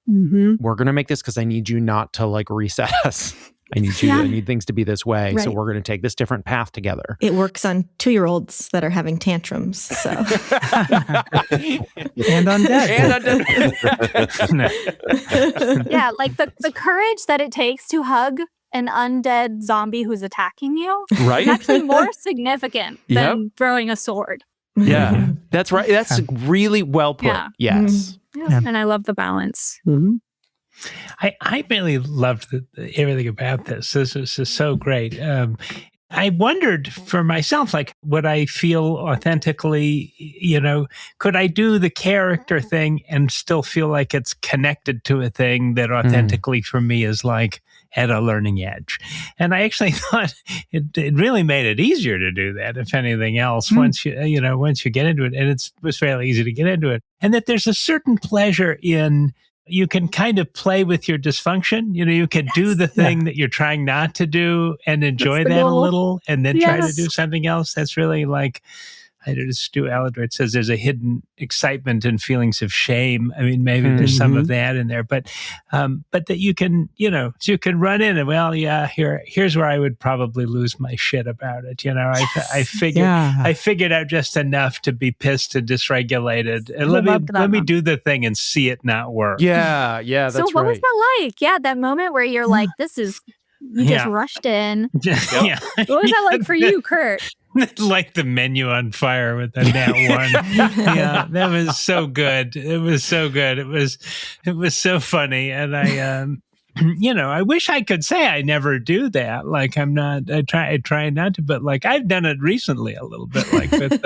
We're going to make this because I need you not to like reset us. I need things to be this way. Right. So we're going to take this different path together. It works on 2-year-olds that are having tantrums. So And undead. Yeah, like the courage that it takes to hug an undead zombie who's attacking you Right? is actually more significant than throwing a sword. Yeah, that's right. That's really well put. Yeah. Yes. Yeah. And I love the balance. Mm-hmm. I really loved everything about this. This is so great. I wondered for myself, like, would I feel authentically, could I do the character thing and still feel like it's connected to a thing that authentically for me is like at a learning edge? And I actually thought it really made it easier to do that, if anything else, once you get into it. And it was fairly easy to get into it. And that there's a certain pleasure in, you can kind of play with your dysfunction. You can do the thing that you're trying not to do and enjoy that a little, and then try to do something else. That's really like, I just Stu Aladroit says there's a hidden excitement and feelings of shame. I mean, maybe there's some of that in there, but that you can, you can run in and, well, yeah, here's where I would probably lose my shit about it. I figured out just enough to be pissed and dysregulated, and let me do the thing and see it not work. Yeah, that's right. So what was that like? Yeah, that moment where you're like, you just rushed in. Yeah. What was that like for you, Kurt? Like the menu on fire with the nat one. Yeah, that was so good. It was so good. It was so funny. And I, I wish I could say I never do that. Like I try not to, but like I've done it recently a little bit, like with,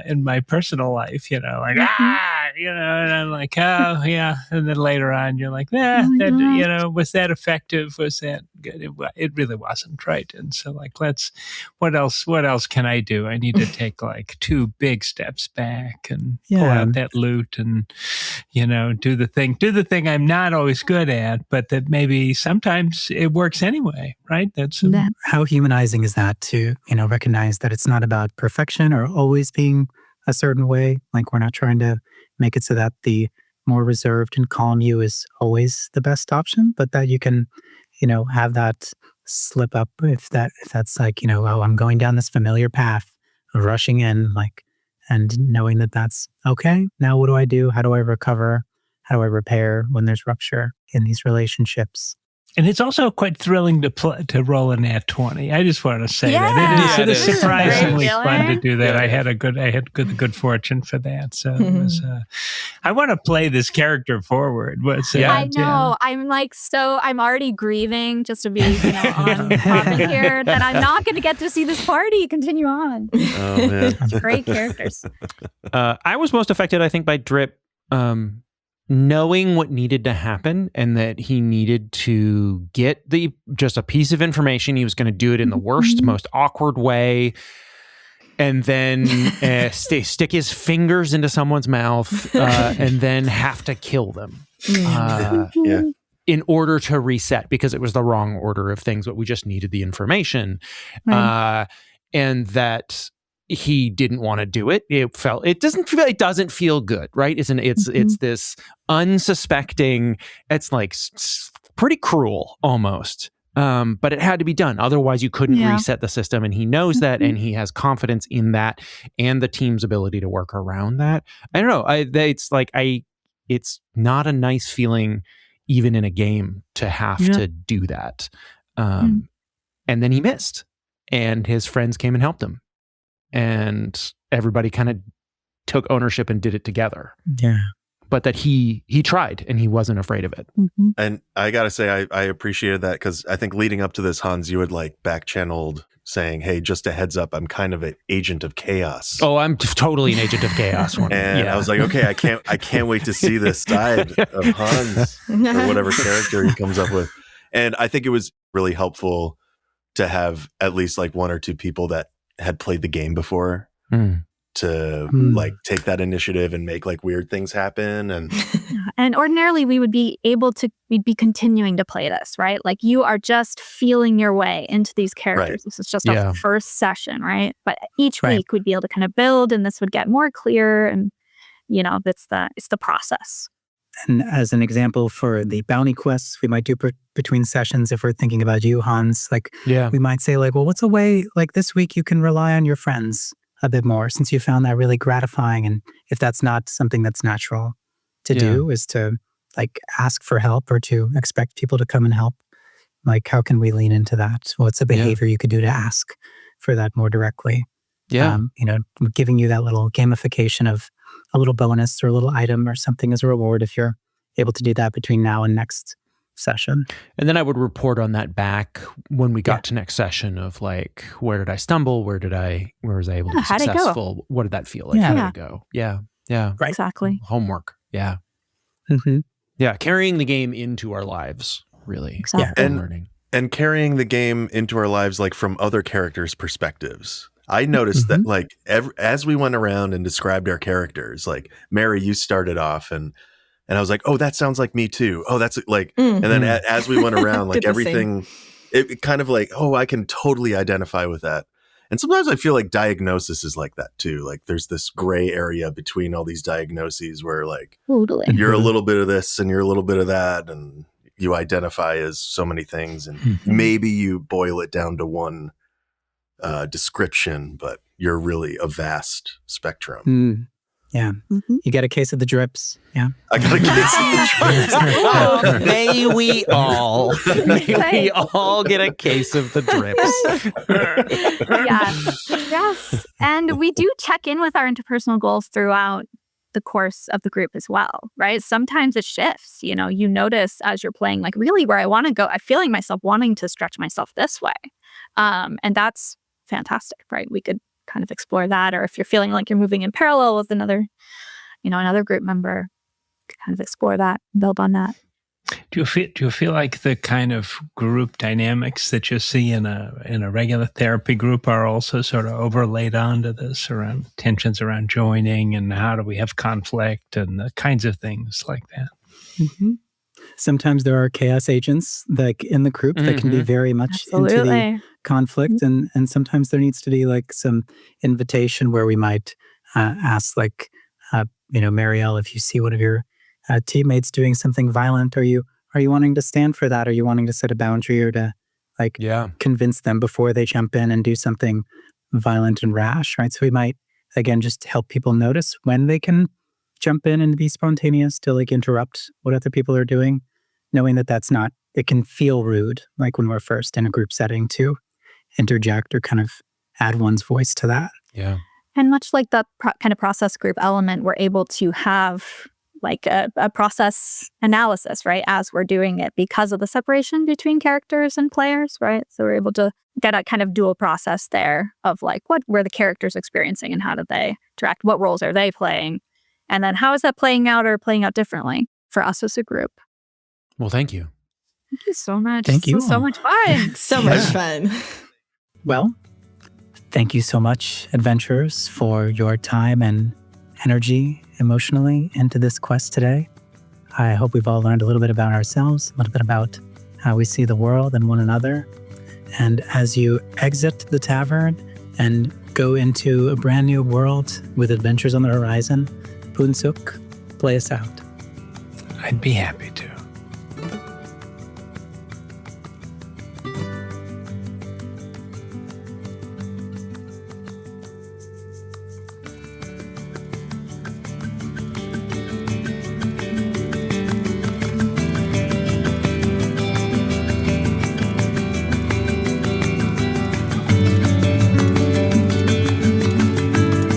in my personal life, and I'm like, oh yeah. And then later on you're like, was that effective? Was that good? It really wasn't, right? And so like, what else can I do? I need to take like 2 big steps back and pull out that loot and, do the thing I'm not always good at, but that maybe sometimes it works anyway, right? That's how humanizing is that to, recognize that it's not about perfection or always being a certain way. Like we're not trying to make it so that the more reserved and calm you is always the best option, but that you can, have that slip up if that's like, oh, I'm going down this familiar path, rushing in, like, and knowing that that's okay. Now what do I do? How do I recover? How do I repair when there's rupture in these relationships? And it's also quite thrilling to roll a nat 20. I just want to say that it is surprisingly fun to do that. Yeah. I had good fortune for that. So it was. I want to play this character forward. I know. I'm already grieving just to be on topic here that I'm not going to get to see this party continue on. Oh man, great characters. I was most affected, I think, by Drip. Knowing what needed to happen and that he needed to get just a piece of information. He was going to do it in the worst, most awkward way. And then stick his fingers into someone's mouth and then have to kill them in order to reset, because it was the wrong order of things, but we just needed the information. Right. And that he didn't want to do it. It doesn't feel good, right? It's this unsuspecting, it's like pretty cruel almost. But it had to be done. Otherwise you couldn't reset the system. And he knows that, and he has confidence in that and the team's ability to work around that. I don't know. It's not a nice feeling even in a game to have to do that. And then he missed, and his friends came and helped him. And everybody kind of took ownership and did it together. Yeah. But that he tried and he wasn't afraid of it. Mm-hmm. And I got to say, I appreciated that, because I think leading up to this, Hans, you had like back channeled saying, hey, just a heads up, I'm kind of an agent of chaos. Oh, I'm totally an agent of chaos. And I was like, okay, I can't wait to see this side of Hans or whatever character he comes up with. And I think it was really helpful to have at least like 1 or 2 people that had played the game before to like take that initiative and make like weird things happen. And ordinarily we'd be continuing to play this, right? Like you are just feeling your way into these characters. Right. This is just a first session, right? But each week we'd be able to kind of build, and this would get more clear, and it's the process. And as an example for the bounty quests we might do between sessions, if we're thinking about you, Hans, we might say like, well, what's a way like this week you can rely on your friends a bit more, since you found that really gratifying. And if that's not something that's natural to do, is to like ask for help or to expect people to come and help. Like, how can we lean into that? What's a behavior you could do to ask for that more directly? Yeah. Giving you that little gamification of a little bonus or a little item or something as a reward if you're able to do that between now and next session. And then I would report on that back when we got to next session of like, where did I stumble? Where was I able to be how'd it go? successful? What did that feel like? Yeah. How did it go? Yeah. Yeah. Right. Exactly. Homework. Yeah. Mm-hmm. Yeah. Carrying the game into our lives, really. Exactly. And learning. And carrying the game into our lives, like from other characters' perspectives. I noticed that, like, as we went around and described our characters, like, Mary, you started off and I was like, oh, that sounds like me too. Oh, that's like, and then as we went around, like everything, it kind of like, oh, I can totally identify with that. And sometimes I feel like diagnosis is like that too. Like there's this gray area between all these diagnoses where like Totally. you're a little bit of this and you're a little bit of that. And you identify as so many things. And maybe you boil it down to one description, but you're really a vast spectrum. Yeah. Mm-hmm. You get a case of the drips. Yeah. I got a case of the drips. May we all get a case of the drips. Yes. And we do check in with our interpersonal goals throughout the course of the group as well, right? Sometimes it shifts. You notice as you're playing, like, really where I want to go, I'm feeling myself wanting to stretch myself this way. And that's fantastic, right? We could kind of explore that. Or if you're feeling like you're moving in parallel with another group member, kind of explore that, build on that. Do you feel like the kind of group dynamics that you see in a regular therapy group are also sort of overlaid onto this, around tensions around joining and how do we have conflict and the kinds of things like that? Mm-hmm. Sometimes there are chaos agents like in the group that can be very much into the conflict, and sometimes there needs to be like some invitation where we might ask, like, Marielle, if you see one of your teammates doing something violent, are you wanting to stand for that? Are you wanting to set a boundary or to convince them before they jump in and do something violent and rash, right? So we might, again, just help people notice when they can jump in and be spontaneous to like interrupt what other people are doing, knowing that that's not, it can feel rude, like when we're first in a group setting, to interject or kind of add one's voice to that. Yeah. And much like the kind of process group element, we're able to have like a process analysis, right, as we're doing it because of the separation between characters and players, right? So we're able to get a kind of dual process there of like, what were the characters experiencing and how did they interact? What roles are they playing? And then how is that playing out or playing out differently for us as a group? Well, thank you. Thank you so much. Thank you. This was so much fun. So much fun. Well, thank you so much, adventurers, for your time and energy emotionally into this quest today. I hope we've all learned a little bit about ourselves, a little bit about how we see the world and one another. And as you exit the tavern and go into a brand new world with adventures on the horizon, Punsuk, play us out. I'd be happy to.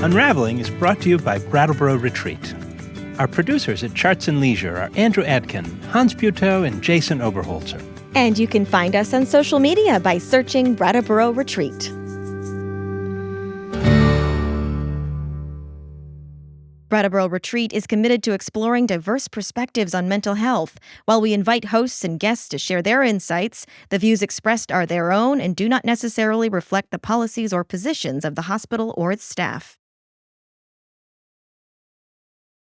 Unravelling is brought to you by Brattleboro Retreat. Our producers at Charts and Leisure are Andrew Adkin, Hans Butow, and Jason Oberholzer. And you can find us on social media by searching Brattleboro Retreat. Brattleboro Retreat is committed to exploring diverse perspectives on mental health. While we invite hosts and guests to share their insights, the views expressed are their own and do not necessarily reflect the policies or positions of the hospital or its staff.